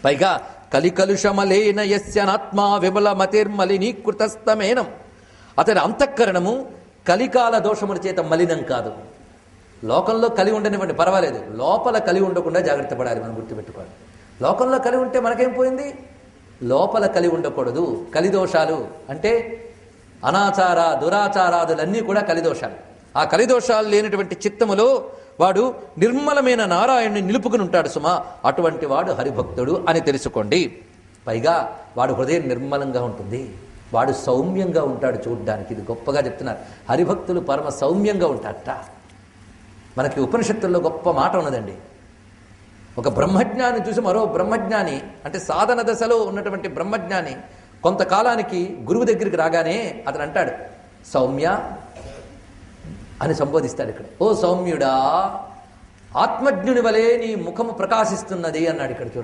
పైగా కలికలుషమలేన యస్యనాత్మా విమలమతిర్మలినీకృతస్తమేనం. అతని అంతఃకరణము కలికాల దోషముల చేత మలినం కాదు. లోకంలో కలి ఉండనివ్వండి, పర్వాలేదు, లోపల కలి ఉండకుండా జాగ్రత్త పడాలి. మనం గుర్తుపెట్టుకోవాలి. లోకంలో కలి ఉంటే మనకేం పోయింది? లోపల కలి ఉండకూడదు. కలిదోషాలు అంటే అనాచార దురాచారాదులన్నీ కూడా కలిదోషాలు. ఆ కలిదోషాలు లేనటువంటి చిత్తములో వాడు నిర్మలమైన నారాయణుని నిలుపుకుని ఉంటాడు సుమా. అటువంటి వాడు హరిభక్తుడు అని తెలుసుకోండి. పైగా వాడు హృదయం నిర్మలంగా ఉంటుంది, వాడు సౌమ్యంగా ఉంటాడు చూడ్డానికి. ఇది గొప్పగా చెప్తున్నారు. హరిభక్తులు పరమ సౌమ్యంగా ఉంటారట. మనకి ఉపనిషత్తుల్లో గొప్ప మాట ఉన్నదండి. ఒక బ్రహ్మజ్ఞాని చూసి మరో బ్రహ్మజ్ఞాని, అంటే సాధన దశలో ఉన్నటువంటి బ్రహ్మజ్ఞాని కొంతకాలానికి గురువు దగ్గరికి రాగానే అతను అంటాడు, సౌమ్య అని సంబోధిస్తాడు. ఇక్కడ ఓ సౌమ్యుడా, ఆత్మజ్ఞుని వలె నీ ముఖము ప్రకాశిస్తున్నది అన్నాడు. ఇక్కడ చూడండి.